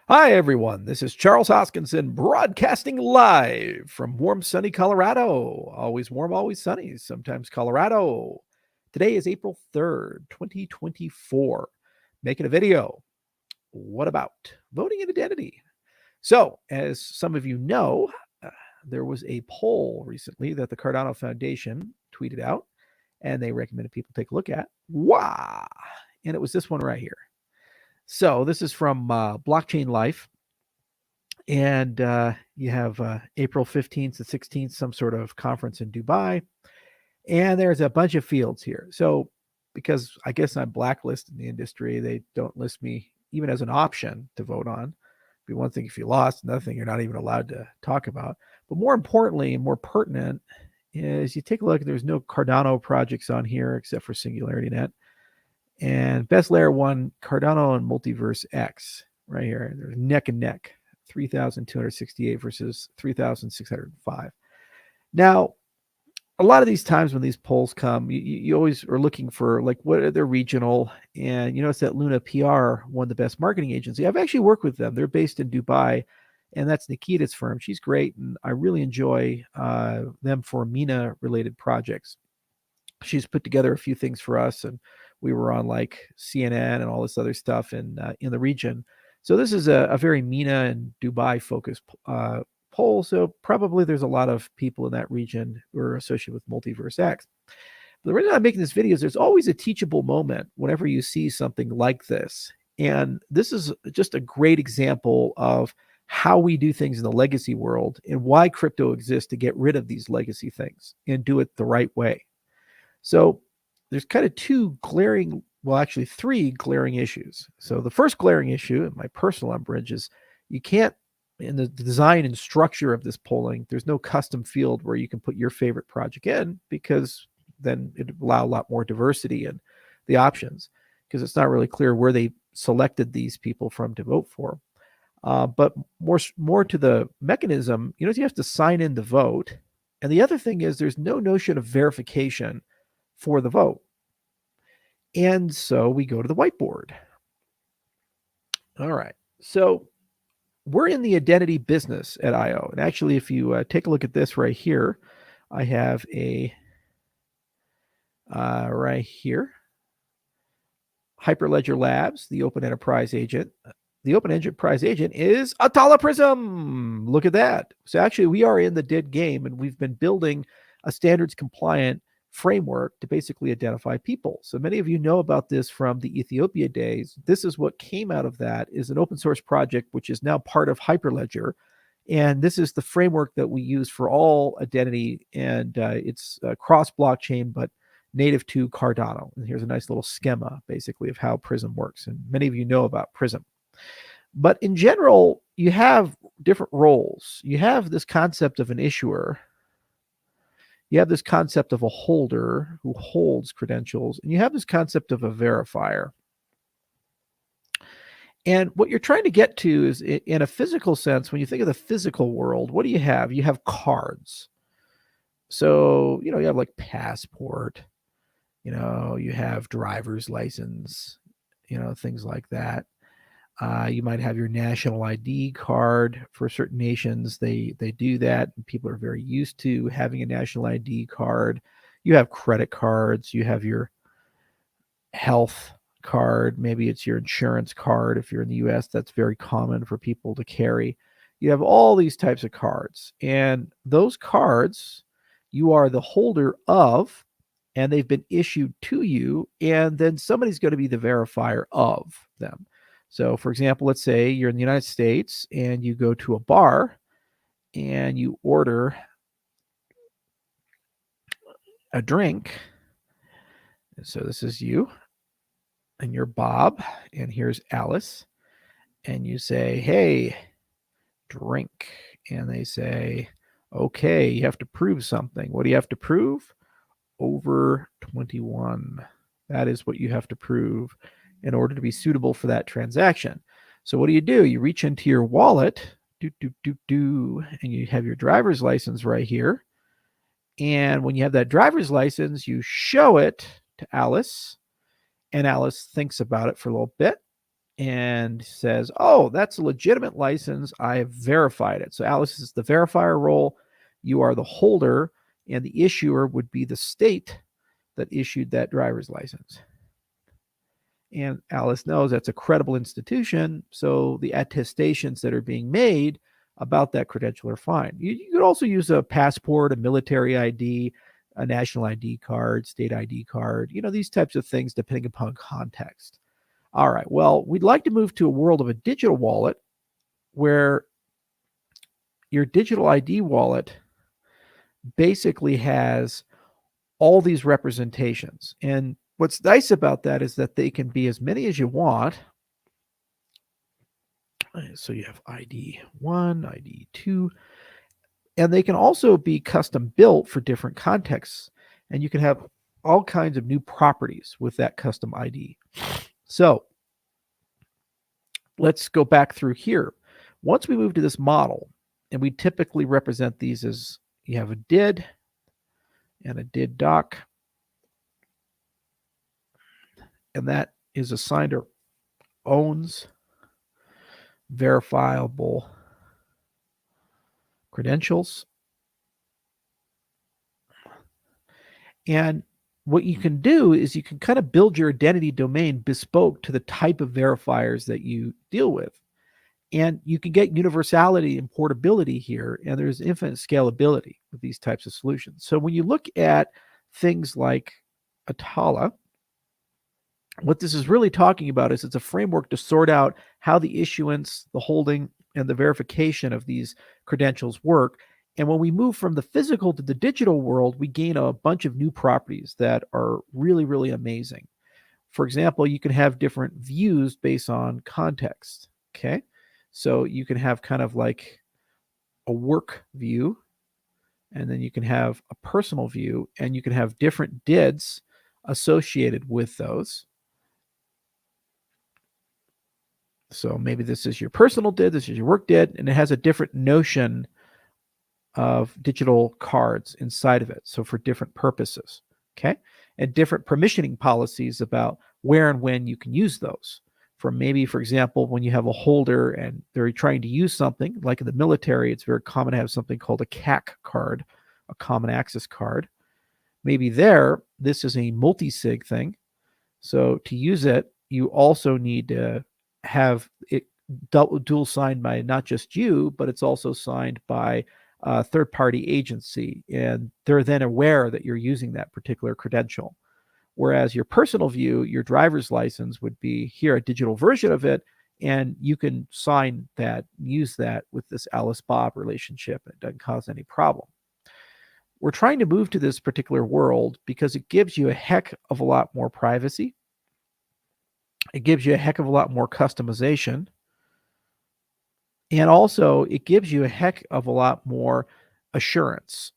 Hi, everyone. This is Charles Hoskinson broadcasting live from warm, sunny Colorado. Always warm, always sunny, sometimes Colorado. Today is April 3rd, 2024. Making a video. What about voting and identity? So, as some of you know, uh, there was a poll recently that the Cardano Foundation tweeted out, and they recommended people take a look at. Wow! And it was this one right here. So, this is from Blockchain Life. And you have April 15th to 16th, some sort of conference in Dubai. And there's a bunch of fields here. So, because I guess I'm blacklisted in the industry, they don't list me even as an option to vote on. It'd be one thing if you lost, another thing you're not even allowed to talk about. But more importantly and more pertinent is you take a look, there's no Cardano projects on here except for SingularityNet. And best layer one, Cardano and Multiverse X right here. They're neck and neck. 3,268 versus 3,605. Now, a lot of these times when these polls come, you always are looking for like what are their regional, and you notice that Luna PR, one of the best marketing agency. I've actually worked with them. They're based in Dubai, and that's Nikita's firm. She's great, and I really enjoy them for MENA related projects. She's put together a few things for us, and we were on like CNN and all this other stuff in the region. So this is a very MENA and Dubai focused poll. So probably there's a lot of people in that region who are associated with Multiverse X. But the reason I'm making this video is there's always a teachable moment whenever you see something like this. And this is just a great example of how we do things in the legacy world and why crypto exists to get rid of these legacy things and do it the right way. So there's kind of three glaring issues. So the first glaring issue, in my personal umbrage, is you can't, in the design and structure of this polling, there's no custom field where you can put your favorite project in, because then it'd allow a lot more diversity in the options, because it's not really clear where they selected these people from to vote for. But more to the mechanism, you have to sign in to vote. And the other thing is there's no notion of verification for the vote. And so we go to the whiteboard. All right. So we're in the identity business at IO. And actually, if you take a look at this right here, I have a right here, Hyperledger Labs, the Open Enterprise Agent. The Open Enterprise Agent is Atala Prism. Look at that. So actually, we are in the dead game, and we've been building a standards compliant framework to basically identify people. So many of you know about this from the Ethiopia days. This is what came out of that, is an open source project, which is now part of Hyperledger. And this is the framework that we use for all identity. And it's cross blockchain, but native to Cardano. And here's a nice little schema, basically, of how Prism works. And many of you know about Prism. But in general, you have different roles. You have this concept of an issuer. You have this concept of a holder who holds credentials, and you have this concept of a verifier. And what you're trying to get to is, in a physical sense, when you think of the physical world, what do you have? You have cards. So, you have like passport, you have driver's license, things like that. You might have your national ID card. For certain nations, they do that. People are very used to having a national ID card. You have credit cards. You have your health card. Maybe it's your insurance card. If you're in the US, that's very common for people to carry. You have all these types of cards. And those cards, you are the holder of, and they've been issued to you. And then somebody's going to be the verifier of them. So, for example, let's say you're in the United States and you go to a bar and you order a drink. And so this is you, and you're Bob, and here's Alice. And you say, hey, drink. And they say, okay, you have to prove something. What do you have to prove? Over 21. That is what you have to prove in order to be suitable for that transaction. So what do? You reach into your wallet, and you have your driver's license right here. And when you have that driver's license, you show it to Alice, and Alice thinks about it for a little bit, and says, oh, that's a legitimate license. I have verified it. So Alice is the verifier role. You are the holder, and the issuer would be the state that issued that driver's license. And Alice knows that's a credible institution, so the attestations that are being made about that credential are fine. You could also use a passport, a military ID, a national ID card, state ID card, these types of things depending upon context. All right, well, we'd like to move to a world of a digital wallet where your digital ID wallet basically has all these representations. And what's nice about that is that they can be as many as you want. So you have ID 1, ID 2, and they can also be custom built for different contexts. And you can have all kinds of new properties with that custom ID. So let's go back through here. Once we move to this model, and we typically represent these as you have a DID and a DID doc, and that is assigned or owns verifiable credentials. And what you can do is you can kind of build your identity domain bespoke to the type of verifiers that you deal with. And you can get universality and portability here, and there's infinite scalability with these types of solutions. So when you look at things like Atala, what this is really talking about is it's a framework to sort out how the issuance, the holding, and the verification of these credentials work. And when we move from the physical to the digital world, we gain a bunch of new properties that are really, really amazing. For example, you can have different views based on context. Okay. So you can have kind of like a work view, and then you can have a personal view, and you can have different DIDs associated with those. So maybe this is your personal DID, this is your work DID, and it has a different notion of digital cards inside of it. So for different purposes, okay? And different permissioning policies about where and when you can use those. For maybe, for example, when you have a holder and they're trying to use something, like in the military, it's very common to have something called a CAC card, a common access card. Maybe there, this is a multi-sig thing. So to use it, you also need to have it dual signed by not just you, but it's also signed by a third-party agency, and they're then aware that you're using that particular credential. Whereas your personal view, your driver's license would be here, a digital version of it, and you can sign that, use that with this Alice-Bob relationship. It doesn't cause any problem. We're trying to move to this particular world because it gives you a heck of a lot more privacy. It gives you a heck of a lot more customization. And also, it gives you a heck of a lot more assurance.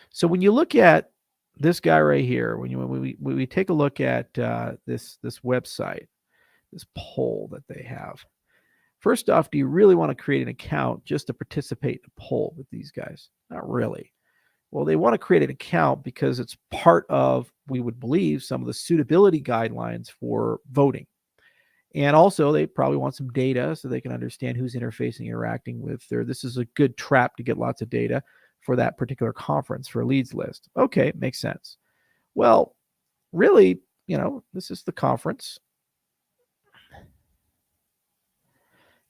So when you look at this guy right here, when we take a look at this website, this poll that they have, first off, do you really want to create an account just to participate in a poll with these guys? Not really. Well, they want to create an account because it's part of, we would believe, some of the suitability guidelines for voting. And also, they probably want some data so they can understand who's interfacing, interacting with their. This is a good trap to get lots of data for that particular conference, for a leads list. Okay, makes sense. Well, really, this is the conference.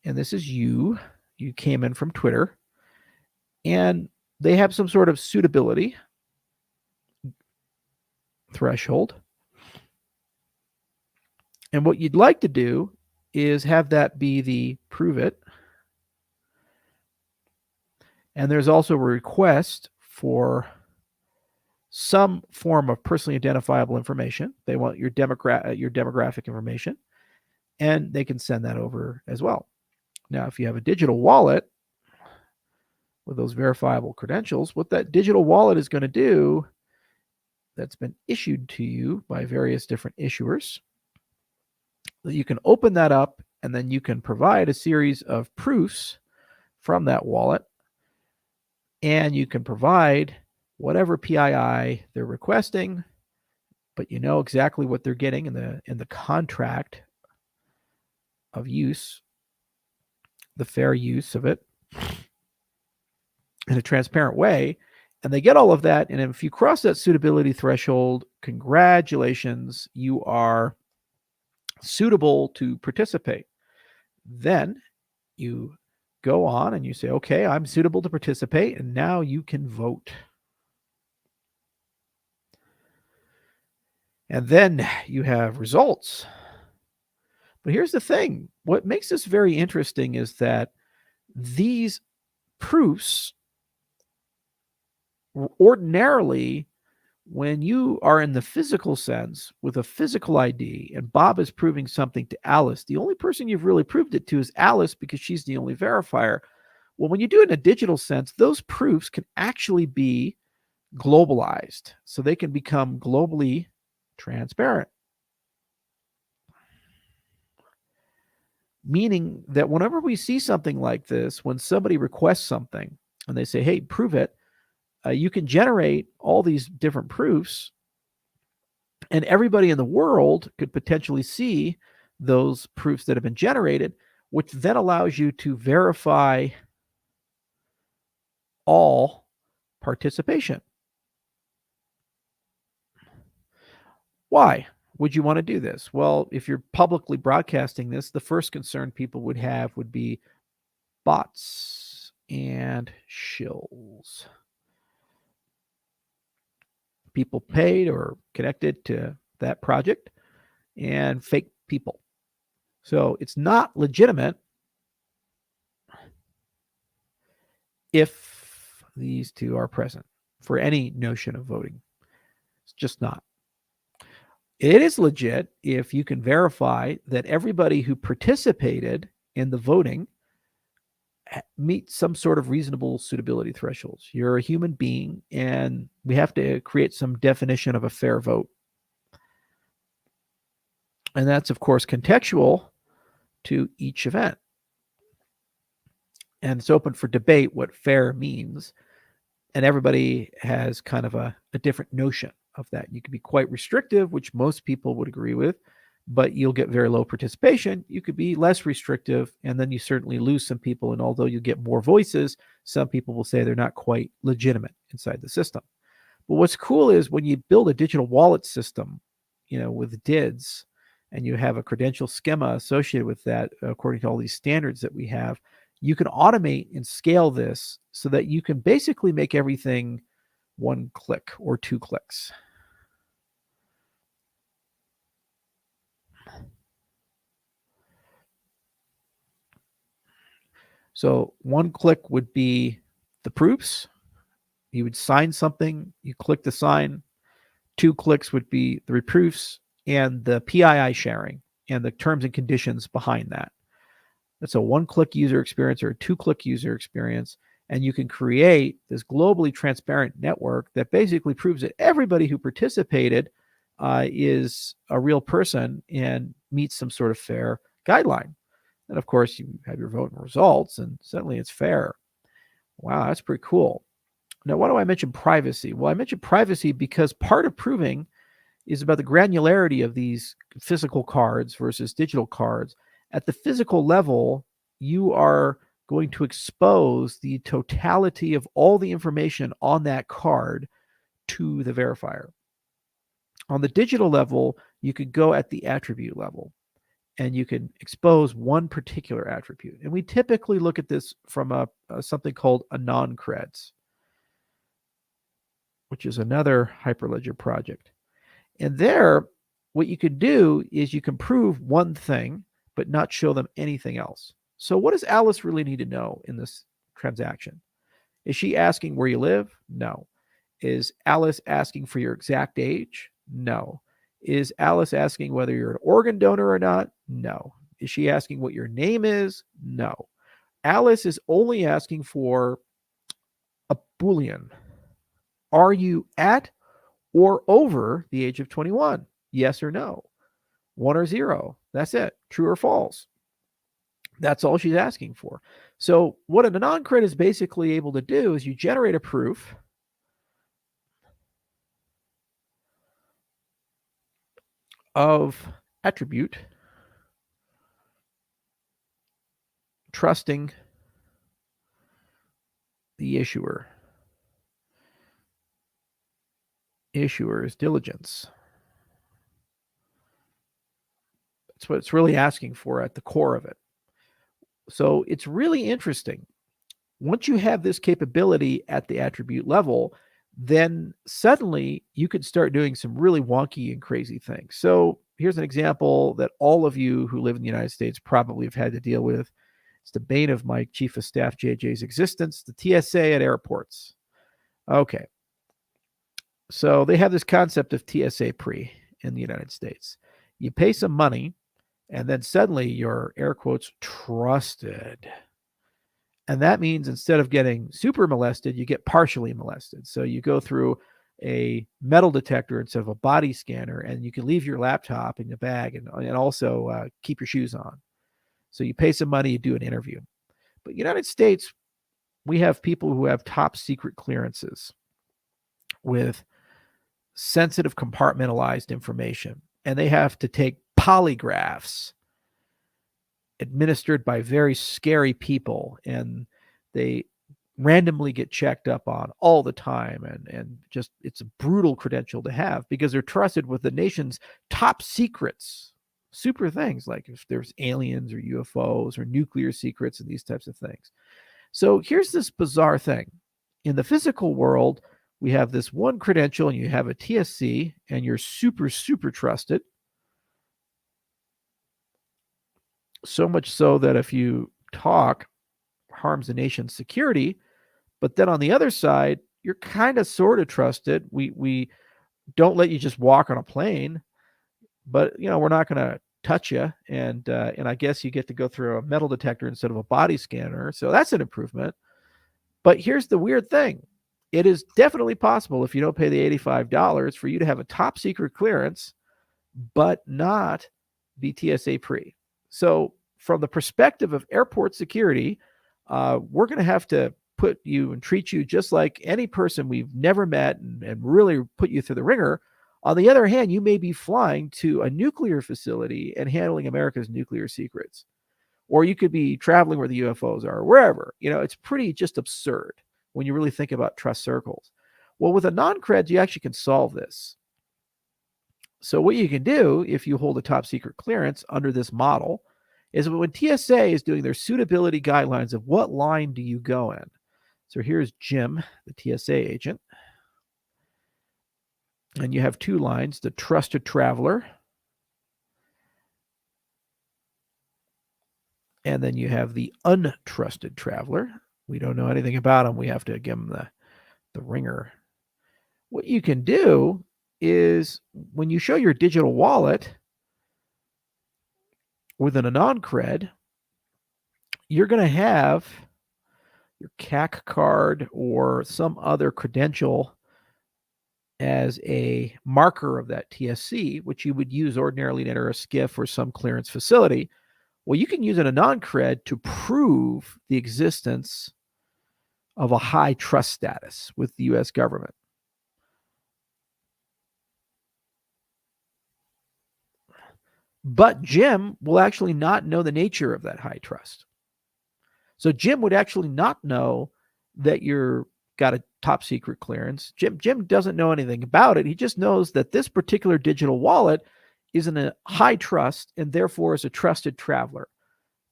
And this is you. You came in from Twitter. And they have some sort of suitability threshold. And what you'd like to do is have that be the prove it. And there's also a request for some form of personally identifiable information. They want your demographic information, and they can send that over as well. Now, if you have a digital wallet with those verifiable credentials, what that digital wallet is going to do, that's been issued to you by various different issuers, that you can open that up, and then you can provide a series of proofs from that wallet, and you can provide whatever PII they're requesting, but you know exactly what they're getting in the contract of use, the fair use of it in a transparent way, and they get all of that. And if you cross that suitability threshold, congratulations, you are suitable to participate. Then you go on and you say, okay, I'm suitable to participate, and now you can vote. And then you have results. But here's the thing. What makes this very interesting is that these proofs, ordinarily, when you are in the physical sense with a physical ID and Bob is proving something to Alice, the only person you've really proved it to is Alice because she's the only verifier. Well, when you do it in a digital sense, those proofs can actually be globalized. So they can become globally transparent. Meaning that whenever we see something like this, when somebody requests something and they say, hey, prove it, you can generate all these different proofs, and everybody in the world could potentially see those proofs that have been generated, which then allows you to verify all participation. Why would you want to do this? Well, if you're publicly broadcasting this, the first concern people would have would be bots and shills. People paid or connected to that project, and fake people. So it's not legitimate if these two are present for any notion of voting. It's just not. It is legit if you can verify that everybody who participated in the voting meets some sort of reasonable suitability thresholds. You're a human being, and we have to create some definition of a fair vote. And that's, of course, contextual to each event. And it's open for debate what fair means. And everybody has kind of a different notion of that. You can be quite restrictive, which most people would agree with, but you'll get very low participation. You could be less restrictive, and then you certainly lose some people. And although you get more voices, some people will say they're not quite legitimate inside the system. But what's cool is when you build a digital wallet system, with DIDs, and you have a credential schema associated with that, according to all these standards that we have, you can automate and scale this so that you can basically make everything one click or 2 clicks. So 1 click would be the proofs. You would sign something, you click the sign. 2 clicks would be the reproofs and the PII sharing and the terms and conditions behind that. That's a 1-click user experience or a 2-click user experience. And you can create this globally transparent network that basically proves that everybody who participated is a real person and meets some sort of fair guideline. And of course, you have your voting results, and suddenly it's fair. Wow, that's pretty cool. Now, why do I mention privacy? Well, I mention privacy because part of proving is about the granularity of these physical cards versus digital cards. At the physical level, you are going to expose the totality of all the information on that card to the verifier. On the digital level, you could go at the attribute level, and you can expose one particular attribute. And we typically look at this from something called Anoncreds, which is another Hyperledger project. And there, what you could do is you can prove one thing, but not show them anything else. So what does Alice really need to know in this transaction? Is she asking where you live? No. Is Alice asking for your exact age? No. Is Alice asking whether you're an organ donor or not? No. Is she asking what your name is? No. Alice is only asking for a Boolean. Are you at or over the age of 21? Yes or no. 1 or 0. That's it. True or false. That's all she's asking for. So what an Anoncred is basically able to do is you generate a proof of attribute, trusting the issuer's diligence. That's what it's really asking for at the core of it. So it's really interesting. Once you have this capability at the attribute level, then suddenly you could start doing some really wonky and crazy things. So here's an example that all of you who live in the United States probably have had to deal with. It's the bane of my chief of staff, JJ's existence, the TSA at airports. Okay. So they have this concept of TSA pre in the United States. You pay some money, and then suddenly you're, air quotes, trusted. And that means instead of getting super molested, you get partially molested. So you go through a metal detector instead of a body scanner, and you can leave your laptop in the bag and also keep your shoes on. So you pay some money, you do an interview. But United States, we have people who have top secret clearances with sensitive compartmentalized information, and they have to take polygraphs administered by very scary people, and they randomly get checked up on all the time, and just it's a brutal credential to have because they're trusted with the nation's top secrets, super things like if there's aliens or UFOs or nuclear secrets and these types of things. So here's this bizarre thing. In the physical world, we have this one credential and you have a TSC and you're super, super trusted. So much so that if you talk, harms the nation's security. But then on the other side, you're kind of sort of trusted. We don't let you just walk on a plane, but we're not going to touch you. And I guess you get to go through a metal detector instead of a body scanner. So that's an improvement. But here's the weird thing. It is definitely possible if you don't pay the $85 for you to have a top secret clearance, but not be TSA pre. So from the perspective of airport security, we're going to have to put you and treat you just like any person we've never met and really put you through the ringer. On the other hand, you may be flying to a nuclear facility and handling America's nuclear secrets. Or you could be traveling where the UFOs are, wherever. It's pretty just absurd when you really think about trust circles. Well, with a non-creds, you actually can solve this. So what you can do if you hold a top secret clearance under this model is when TSA is doing their suitability guidelines of what line do you go in. So here's Jim, the TSA agent. And you have two lines, the trusted traveler. And then you have the untrusted traveler. We don't know anything about him. We have to give him the ringer. What you can do is when you show your digital wallet with an Anon-Cred, you're going to have your CAC card or some other credential as a marker of that TSC, which you would use ordinarily to enter a SCIF or some clearance facility. Well, you can use an Anon-Cred to prove the existence of a high trust status with the U.S. government. But Jim will actually not know the nature of that high trust. So Jim would actually not know that you're got a top secret clearance. Jim doesn't know anything about it. He just knows that this particular digital wallet is in a high trust and therefore is a trusted traveler.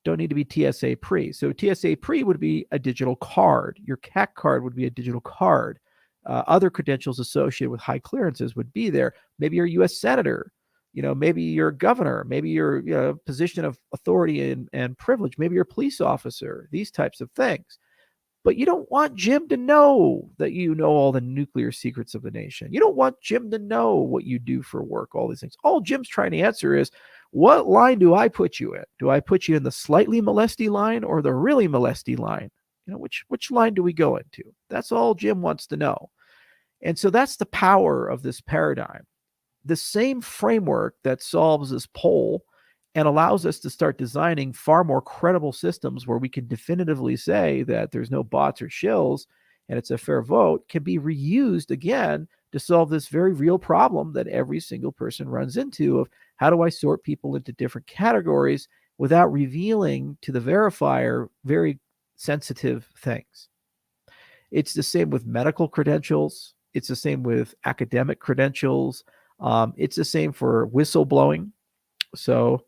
Don't need to be TSA pre. So TSA pre would be a digital card. Your CAC card would be a digital card. Other credentials associated with high clearances would be there. Maybe you're a U.S. senator. Maybe you're a governor. Maybe you're a position of authority and privilege. Maybe you're a police officer. These types of things. But you don't want Jim to know that you know all the nuclear secrets of the nation. You don't want Jim to know what you do for work, all these things. All Jim's trying to answer is, what line do I put you in? Do I put you in the slightly molesty line or the really molesty line? Which line do we go into? That's all Jim wants to know. And so that's the power of this paradigm. The same framework that solves this poll and allows us to start designing far more credible systems where we can definitively say that there's no bots or shills and it's a fair vote can be reused again to solve this very real problem that every single person runs into of How do I sort people into different categories without revealing to the verifier very sensitive things? It's the same with medical credentials. It's the same with academic credentials. It's the same for whistleblowing. So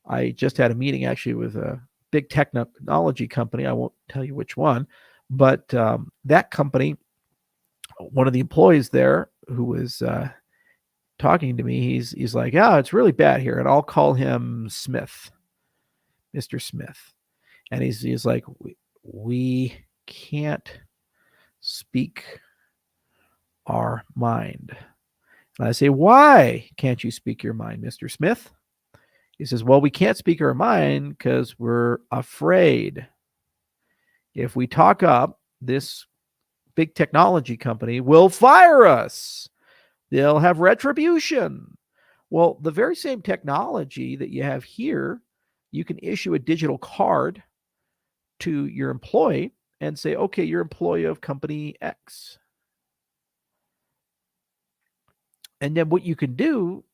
I just had a meeting actually with a big technology company. I won't tell you which one, but that company, one of the employees there who was talking to me, he's like, "Yeah, it's really bad here," and I'll call him Smith, Mr. Smith, and he's like, "We can't speak our mind." And I say, "Why can't you speak your mind, Mr. Smith?" He says, "Well, we can't speak our mind because we're afraid. If we talk up, this big technology company will fire us. They'll have retribution." Well, the very same technology that you have here, you can issue a digital card to your employee and say, "Okay, you're employee of company X." And then what you can do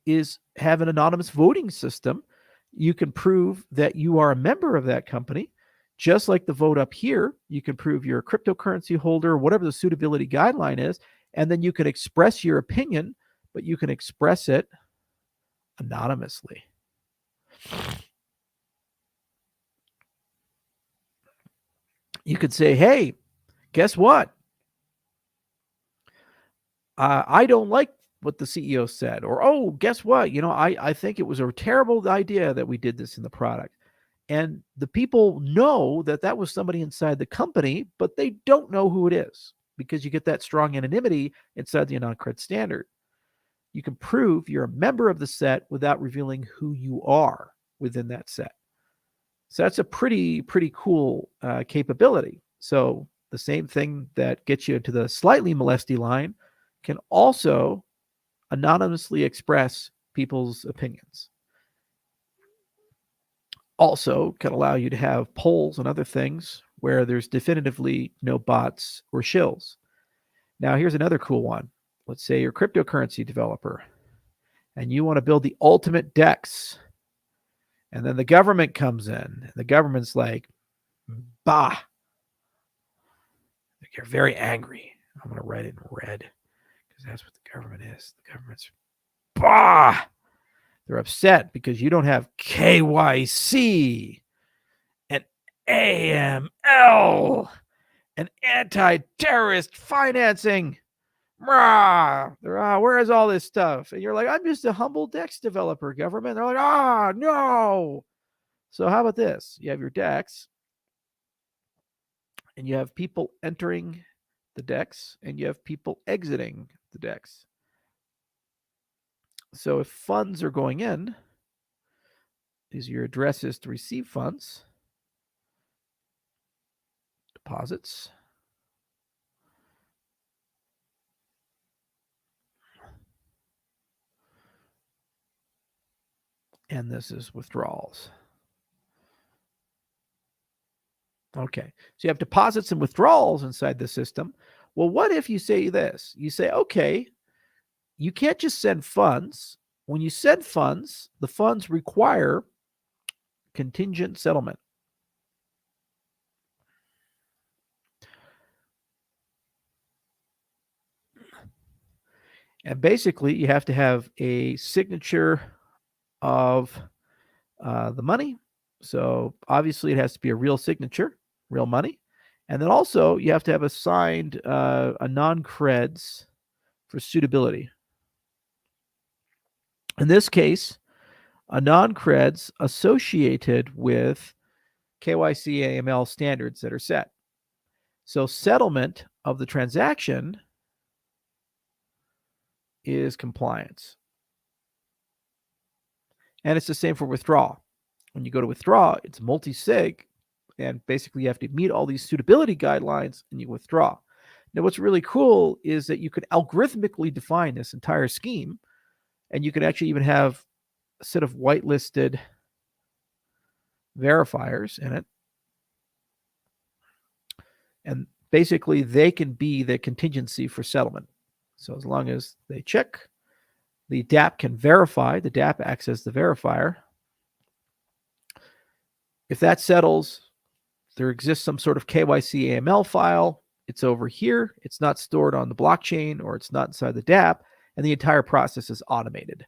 is have an anonymous voting system. You can prove that you are a member of that company, just like the vote up here. You can prove you're a cryptocurrency holder, whatever the suitability guideline is, and then you can express your opinion, but you can express it anonymously. You could say, "Hey, guess what? I don't like what the CEO said," or, "Oh, guess what? I think it was a terrible idea that we did this in the product." And the people know that that was somebody inside the company, but they don't know who it is because you get that strong anonymity inside the AnonCred standard. You can prove you're a member of the set without revealing who you are within that set. So that's a pretty cool capability. So the same thing that gets you into the slightly molesty line can also anonymously express people's opinions. Also can allow you to have polls and other things where there's definitively no bots or shills. Now, here's another cool one. Let's say you're a cryptocurrency developer and you want to build the ultimate DEX. And then the government comes in. The government's like, "Bah." You're very angry. I'm going to write it in red because that's what the government is. The government's, bah. They're upset because you don't have KYC and AML and anti-terrorist financing. Where is all this stuff? And you're like, "I'm just a humble DEX developer, government." They're like, no. So how about this? You have your DEX and you have people entering the DEX and you have people exiting the DEX. So if funds are going in, these are your addresses to receive funds, deposits, and this is withdrawals. Okay, so you have deposits and withdrawals inside the system. Well, what if you say this? You say, "Okay, you can't just send funds. When you send funds, the funds require contingent settlement." And basically, you have to have a signature of the money. So obviously, it has to be a real signature, real money. And then also, you have to have a signed a non-creds for suitability. In this case, a non-creds associated with KYC AML standards that are set. So settlement of the transaction is compliance. And it's the same for withdrawal. When you go to withdraw, it's multi-sig, and basically you have to meet all these suitability guidelines and you withdraw. Now, what's really cool is that you can algorithmically define this entire scheme, and you can actually even have a set of whitelisted verifiers in it. And basically, they can be the contingency for settlement. So as long as they check The DApp can verify. The DApp acts as the verifier. If that settles, there exists some sort of KYC AML file. It's over here. It's not stored on the blockchain, or it's not inside the DApp, and the entire process is automated.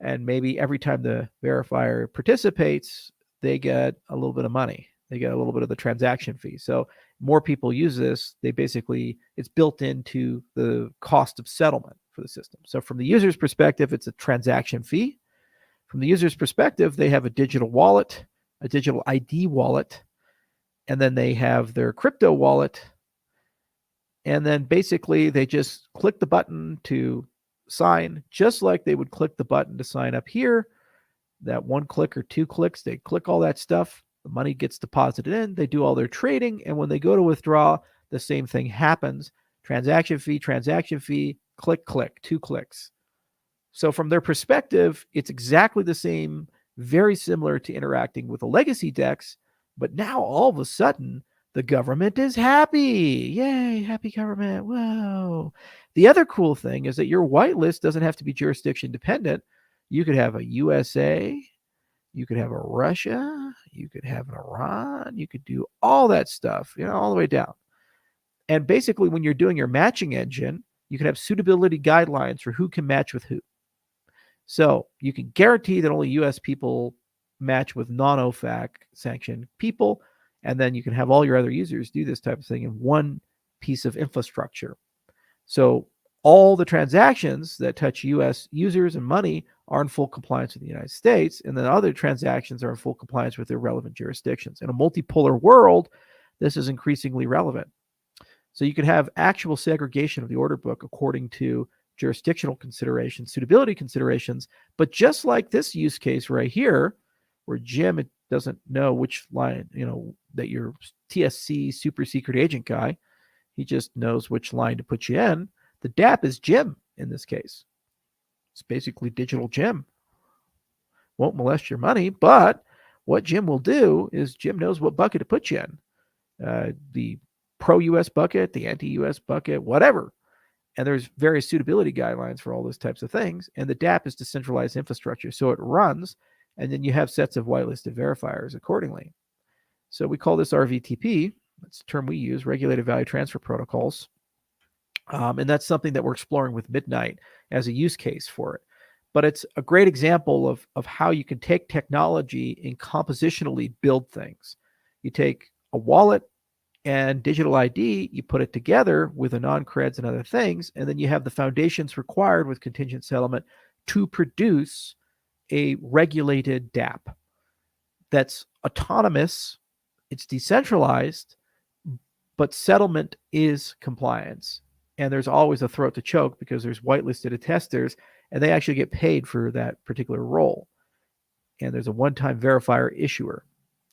And maybe every time the verifier participates, they get a little bit of money. They get a little bit of the transaction fee. So more people use this, it's built into the cost of settlement for the system. So from the user's perspective, it's a transaction fee. From the user's perspective, they have a digital wallet, a digital ID wallet, and then they have their crypto wallet. And then basically they just click the button to sign, just like they would click the button to sign up here. That one click or two clicks, they click all that stuff. The money gets deposited in. They do all their trading. And when they go to withdraw, the same thing happens. Transaction fee, click, click, 2 clicks. So from their perspective, it's exactly the same, very similar to interacting with a legacy DEX. But now all of a sudden, the government is happy. Yay, happy government. Whoa. The other cool thing is that your whitelist doesn't have to be jurisdiction dependent. You could have a USA, you could have a Russia, you could have an Iran, you could do all that stuff, all the way down. And basically, when you're doing your matching engine, you can have suitability guidelines for who can match with who. So you can guarantee that only US people match with non-OFAC sanctioned people, and then you can have all your other users do this type of thing in one piece of infrastructure. So all the transactions that touch US users and money are in full compliance with the United States, and then other transactions are in full compliance with their relevant jurisdictions. In a multipolar world, this is increasingly relevant. So you can have actual segregation of the order book according to jurisdictional considerations, suitability considerations. But just like this use case right here, where Jim doesn't know which line, that you're TSC super secret agent guy, he just knows which line to put you in. The DApp is Jim in this case. It's basically digital Jim. Won't molest your money, but what Jim will do is Jim knows what bucket to put you in. The pro-US bucket, the anti-US bucket, whatever. And there's various suitability guidelines for all those types of things. And the DApp is decentralized infrastructure. So it runs, and then you have sets of whitelisted verifiers accordingly. So we call this RVTP. That's a term we use, regulated value transfer protocols. And that's something that we're exploring with Midnight as a use case for it. But it's a great example of how you can take technology and compositionally build things. You take a wallet and digital ID, you put it together with anon-creds and other things, and then you have the foundations required with contingent settlement to produce a regulated DApp that's autonomous, it's decentralized, but settlement is compliance. And there's always a throat to choke because there's whitelisted attesters, and they actually get paid for that particular role. And there's a one-time verifier issuer.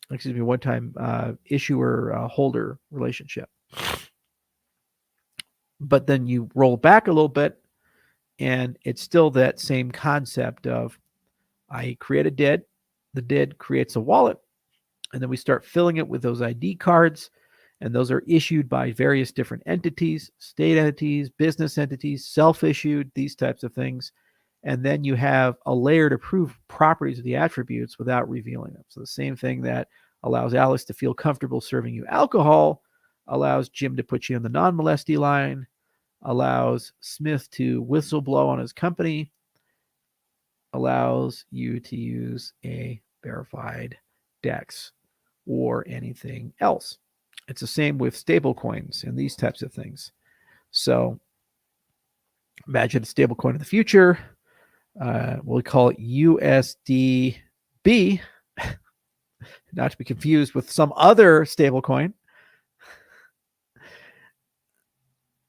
One-time issuer-holder relationship. But then you roll back a little bit, and it's still that same concept of I create a DID, the DID creates a wallet, and then we start filling it with those ID cards, and those are issued by various different entities, state entities, business entities, self-issued, these types of things. And then you have a layer to prove properties of the attributes without revealing them. So the same thing that allows Alice to feel comfortable serving you alcohol allows Jim to put you on the non-molesty line, allows Smith to whistleblow on his company, allows you to use a verified DEX or anything else. It's the same with stablecoins and these types of things. So imagine a stablecoin in the future. We'll call it USDB, not to be confused with some other stablecoin.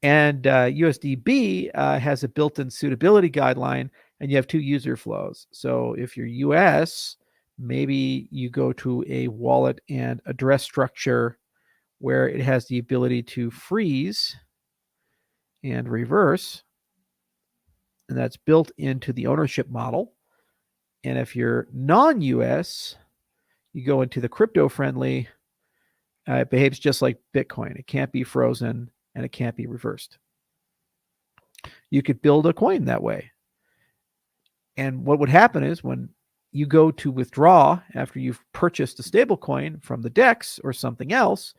And USDB has a built-in suitability guideline, and you have two user flows. So if you're US, maybe you go to a wallet and address structure where it has the ability to freeze and reverse. And that's built into the ownership model. And if you're non-US, you go into the crypto-friendly, it behaves just like Bitcoin. It can't be frozen and it can't be reversed. You could build a coin that way. And what would happen is when you go to withdraw after you've purchased a stablecoin from the DEX or something else,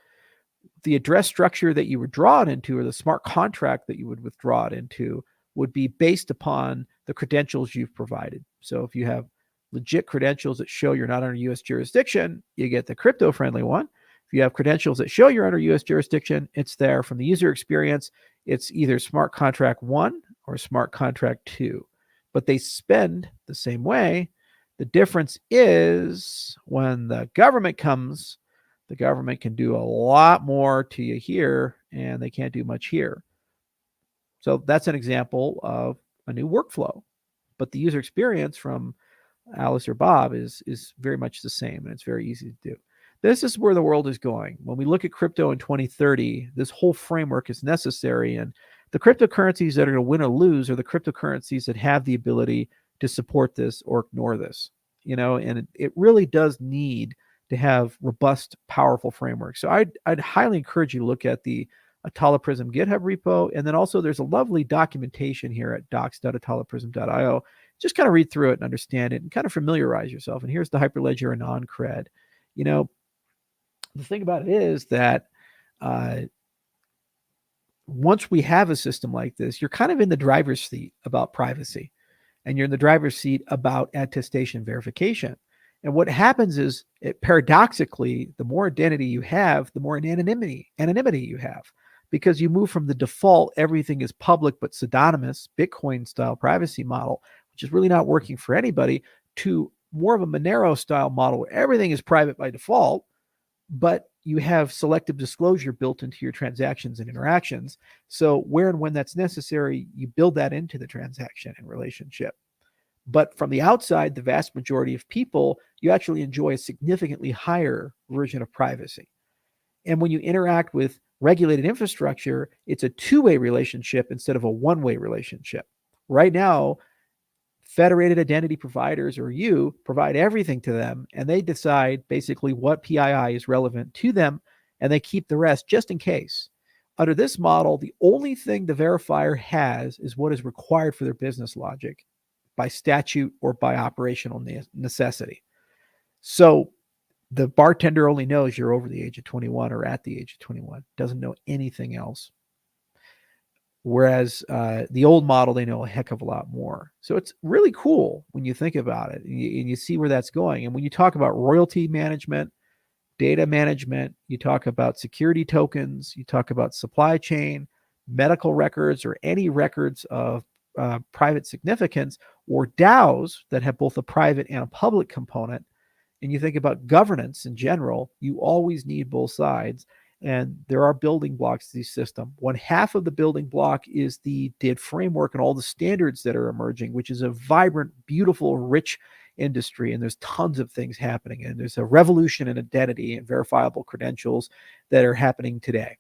the address structure that you would draw it into, or the smart contract that you would withdraw it into, would be based upon the credentials you've provided. So if you have legit credentials that show you're not under US jurisdiction, you get the crypto friendly one. If you have credentials that show you're under US jurisdiction, it's there. From the user experience, it's either smart contract 1 or smart contract 2, but they spend the same way. The difference is when the government comes, the government can do a lot more to you here, and they can't do much here. So that's an example of a new workflow. But the user experience from Alice or Bob is very much the same, and it's very easy to do. This is where the world is going. When we look at crypto in 2030, this whole framework is necessary, and the cryptocurrencies that are going to win or lose are the cryptocurrencies that have the ability to support this or ignore this. And it really does need to have robust, powerful frameworks. So I'd highly encourage you to look at the Atala Prism GitHub repo, and then also there's a lovely documentation here at docs.atalaprism.io. Just kind of read through it and understand it and kind of familiarize yourself. And here's the Hyperledger Anon cred. The thing about it is that once we have a system like this, you're kind of in the driver's seat about privacy, and you're in the driver's seat about attestation verification. And what happens is, paradoxically, the more identity you have, the more anonymity you have, because you move from the default, everything is public but pseudonymous, Bitcoin-style privacy model, which is really not working for anybody, to more of a Monero-style model where everything is private by default, but you have selective disclosure built into your transactions and interactions. So where and when that's necessary, you build that into the transaction and relationship. But from the outside, the vast majority of people, you actually enjoy a significantly higher version of privacy. And when you interact with regulated infrastructure, it's a two-way relationship instead of a one-way relationship. Right now, federated identity providers, or you, provide everything to them, and they decide basically what PII is relevant to them, and they keep the rest just in case. Under this model, the only thing the verifier has is what is required for their business logic by statute or by operational necessity. So the bartender only knows you're over the age of 21 or at the age of 21, doesn't know anything else. Whereas the old model, they know a heck of a lot more. So it's really cool when you think about it, and you see where that's going. And when you talk about royalty management, data management, you talk about security tokens, you talk about supply chain, medical records, or any records of private significance, or DAOs that have both a private and a public component, and you think about governance in general, you always need both sides. And there are building blocks to the system. One half of the building block is the DID framework and all the standards that are emerging, which is a vibrant, beautiful, rich industry. And there's tons of things happening. And there's a revolution in identity and verifiable credentials that are happening today.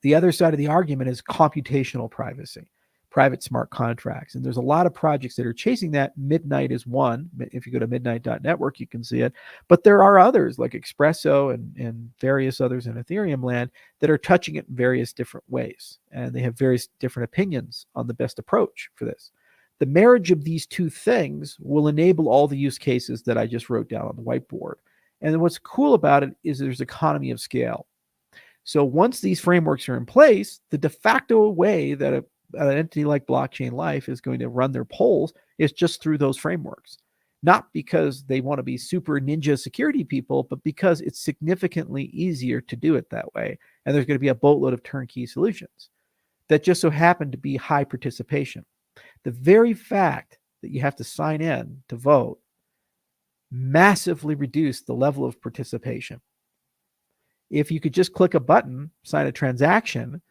The other side of the argument is computational privacy, private smart contracts. And there's a lot of projects that are chasing that. Midnight is one. If you go to midnight.network, you can see it. But there are others like Espresso and various others in Ethereum land that are touching it in various different ways. And they have various different opinions on the best approach for this. The marriage of these two things will enable all the use cases that I just wrote down on the whiteboard. And what's cool about it is there's economy of scale. So once these frameworks are in place, the de facto way that an entity like Blockchain Life is going to run their polls is just through those frameworks. Not because they want to be super ninja security people, but because it's significantly easier to do it that way. And there's going to be a boatload of turnkey solutions that just so happen to be high participation. The very fact that you have to sign in to vote massively reduced the level of participation. If you could just click a button, sign a transaction,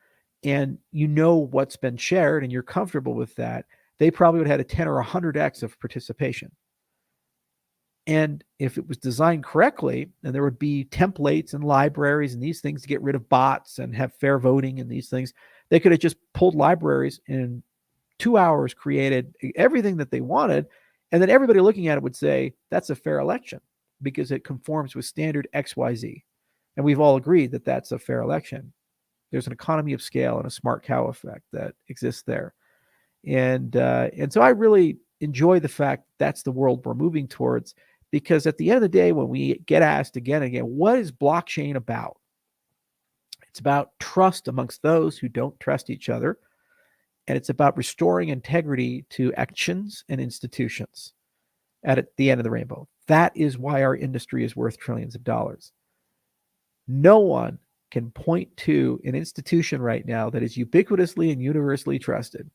and you know what's been shared and you're comfortable with that, they probably would have had a 10 or 100x of participation. And if it was designed correctly, and there would be templates and libraries and these things to get rid of bots and have fair voting and these things, they could have just pulled libraries in 2 hours, created everything that they wanted, and then everybody looking at it would say, that's a fair election because it conforms with standard XYZ. And we've all agreed that that's a fair election. There's an economy of scale and a smart cow effect that exists there. And so I really enjoy the fact that's the world we're moving towards, because at the end of the day, when we get asked again and again, what is blockchain about? It's about trust amongst those who don't trust each other, and it's about restoring integrity to actions and institutions at the end of the rainbow. That is why our industry is worth trillions of dollars. No one can point to an institution right now that is ubiquitously and universally trusted.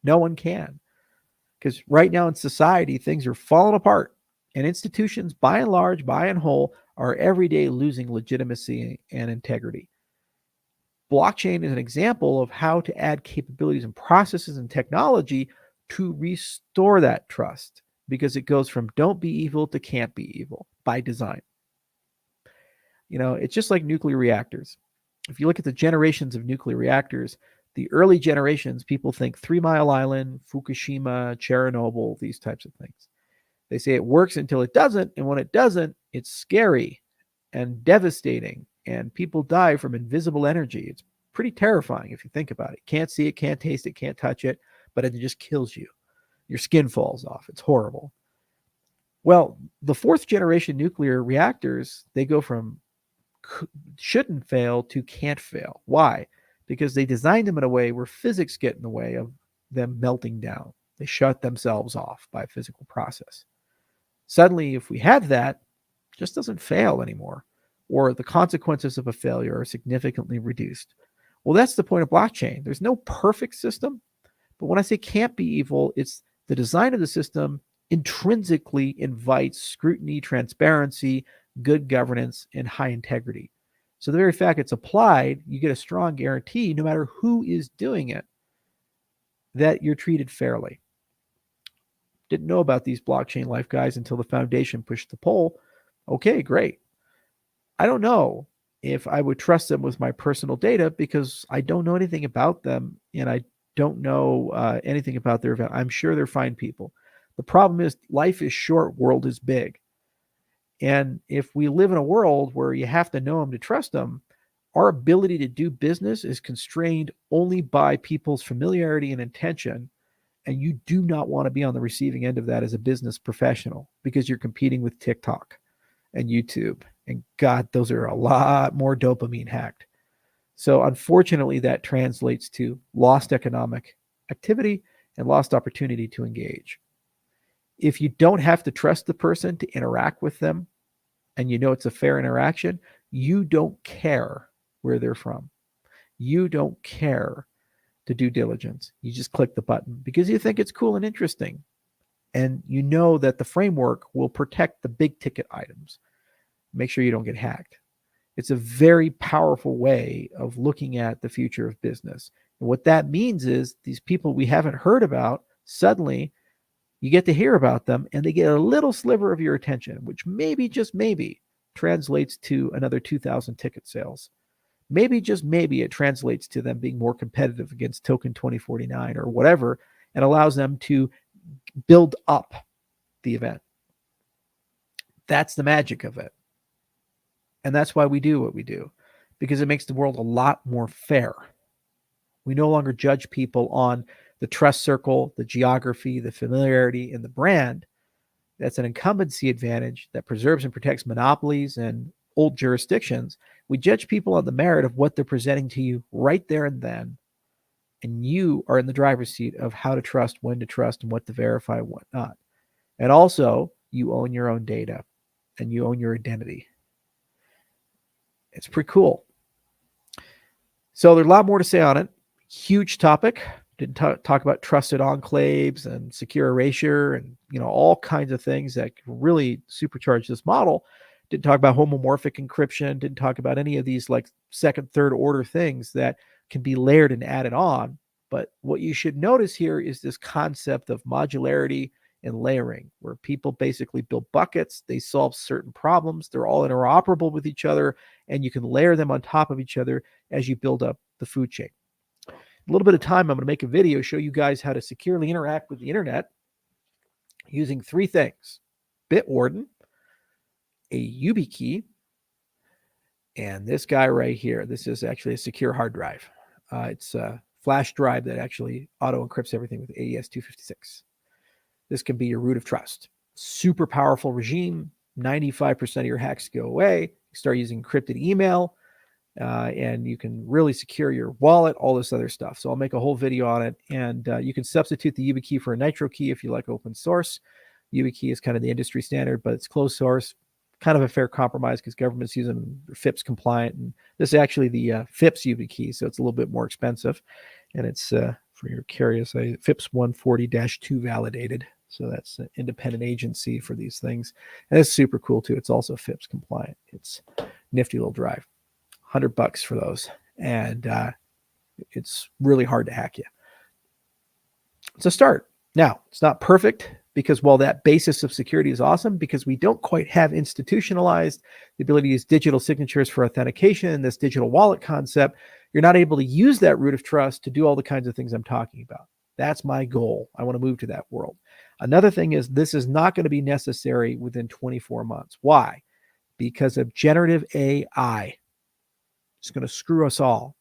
No one can. Because right now in society, things are falling apart, and institutions, by and large, by and whole, are every day losing legitimacy and integrity. Blockchain is an example of how to add capabilities and processes and technology to restore that trust, because it goes from don't be evil to can't be evil by design. It's just like nuclear reactors. If you look at the generations of nuclear reactors, the early generations, people think 3 Mile Island, Fukushima, Chernobyl, these types of things. They say it works until it doesn't, and when it doesn't, it's scary and devastating, and people die from invisible energy. It's pretty terrifying if you think about it. Can't see it, can't taste it, can't touch it, but it just kills you. Your skin falls off. It's horrible. Well, the fourth generation nuclear reactors, they go from shouldn't fail to can't fail. Why? Because they designed them in a way where physics get in the way of them melting down. They shut themselves off by a physical process. Suddenly, if we have that, it just doesn't fail anymore, or the consequences of a failure are significantly reduced. Well, that's the point of blockchain. There's no perfect system, but when I say can't be evil, it's the design of the system intrinsically invites scrutiny, transparency, good governance, and high integrity. So the very fact it's applied, you get a strong guarantee, no matter who is doing it, that you're treated fairly. Didn't know about these blockchain life guys until the foundation pushed the poll. Okay, great. I don't know if I would trust them with my personal data because I don't know anything about them, and I don't know anything about their event. I'm sure they're fine people. The problem is life is short, world is big. And if we live in a world where you have to know them to trust them, our ability to do business is constrained only by people's familiarity and intention. And you do not want to be on the receiving end of that as a business professional, because you're competing with TikTok and YouTube. And God, those are a lot more dopamine hacked. So unfortunately, that translates to lost economic activity and lost opportunity to engage. If you don't have to trust the person to interact with them, and you know it's a fair interaction, you don't care where they're from. You don't care to due diligence. You just click the button because you think it's cool and interesting. And you know that the framework will protect the big ticket items. Make sure you don't get hacked. It's a very powerful way of looking at the future of business. And what that means is these people we haven't heard about, suddenly you get to hear about them and they get a little sliver of your attention, which maybe, just maybe, translates to another 2,000 ticket sales. Maybe, just maybe, it translates to them being more competitive against Token 2049 or whatever, and allows them to build up the event. That's the magic of it. And that's why we do what we do, because it makes the world a lot more fair. We no longer judge people on the trust circle, the geography, the familiarity, and the brand. That's an incumbency advantage that preserves and protects monopolies and old jurisdictions. We judge people on the merit of what they're presenting to you right there and then. And you are in the driver's seat of how to trust, when to trust, and what to verify, and what not. And also, you own your own data and you own your identity. It's pretty cool. So there's a lot more to say on it. Huge topic. Didn't talk about trusted enclaves and secure erasure and all kinds of things that really supercharge this model. Didn't talk about homomorphic encryption. Didn't talk about any of these like second, third order things that can be layered and added on. But what you should notice here is this concept of modularity and layering, where people basically build buckets. They solve certain problems. They're all interoperable with each other, and you can layer them on top of each other as you build up the food chain. A little bit of time, I'm going to make a video, show you guys how to securely interact with the internet using three things: Bitwarden, a YubiKey, and this guy right here. This is actually a secure hard drive. It's a flash drive that actually auto encrypts everything with AES-256. this can be your root of trust. Super powerful regime. 95% of your hacks go away. You start using encrypted email, and you can really secure your wallet, all this other stuff. So I'll make a whole video on it. And you can substitute the YubiKey for a Nitro key if you like open source. YubiKey is kind of the industry standard, but it's closed source. Kind of a fair compromise because government's using FIPS compliant. And this is actually the FIPS YubiKey, so it's a little bit more expensive. And it's, for your curious, FIPS 140-2 validated. So that's an independent agency for these things. And it's super cool too. It's also FIPS compliant. It's a nifty little drive. $100 for those. And it's really hard to hack you. It's a start. Now, it's not perfect because while that basis of security is awesome, because we don't quite have institutionalized the ability to use digital signatures for authentication, this digital wallet concept, you're not able to use that root of trust to do all the kinds of things I'm talking about. That's my goal. I want to move to that world. Another thing is this is not going to be necessary within 24 months. Why? Because of generative AI. It's going to screw us all.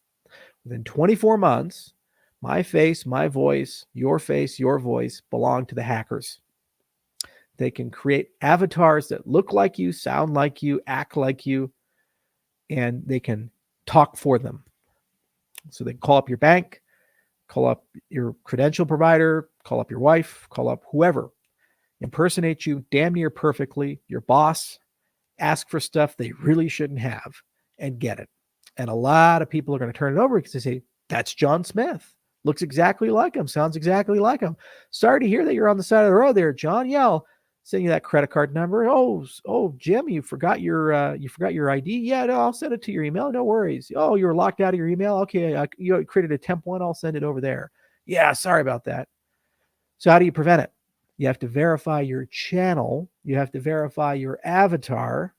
Within 24 months, my face, my voice, your face, your voice belong to the hackers. They can create avatars that look like you, sound like you, act like you, and they can talk for them. So they can call up your bank, call up your credential provider, call up your wife, call up whoever, impersonate you damn near perfectly, your boss, ask for stuff they really shouldn't have, and get it. And a lot of people are going to turn it over because they say, that's John Smith. Looks exactly like him, sounds exactly like him. Sorry to hear that you're on the side of the road there, John. Yeah, I'll send you that credit card number. Oh, Jim, you forgot your ID. Yeah, no, I'll send it to your email. No worries. Oh, you were locked out of your email. Okay, you created a temp one. I'll send it over there. Yeah, sorry about that. So how do you prevent it? You have to verify your channel. You have to verify your avatar.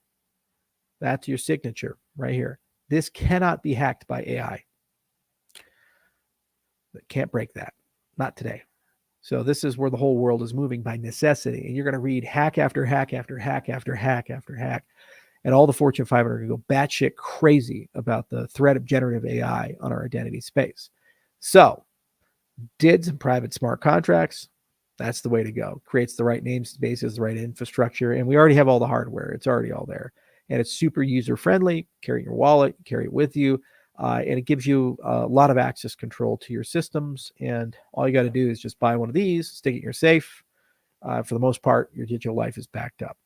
That's your signature right here. This cannot be hacked by AI. Can't break that. Not today. So this is where the whole world is moving by necessity. And you're going to read hack after hack after hack after hack after hack. And all the Fortune 500 are going to go batshit crazy about the threat of generative AI on our identity space. So DIDs and private smart contracts, that's the way to go. Creates the right namespaces, the right infrastructure. And we already have all the hardware. It's already all there. And it's super user-friendly. Carry your wallet, carry it with you. And it gives you a lot of access control to your systems. And all you got to do is just buy one of these, stick it in your safe. For the most part, your digital life is backed up.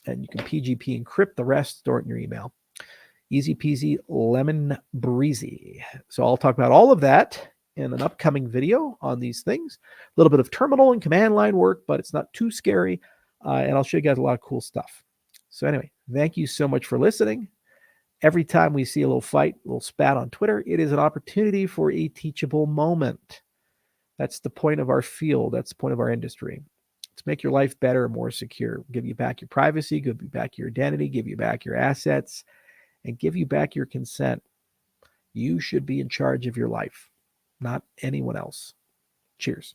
And you can PGP encrypt the rest, store it in your email. Easy peasy, lemon breezy. So I'll talk about all of that in an upcoming video on these things. A little bit of terminal and command line work, but it's not too scary. And I'll show you guys a lot of cool stuff. So anyway, thank you so much for listening. Every time we see a little fight, a little spat on Twitter, it is an opportunity for a teachable moment. That's the point of our field. That's the point of our industry. To make your life better and more secure, give you back your privacy, give you back your identity, give you back your assets, and give you back your consent. You should be in charge of your life, not anyone else. Cheers.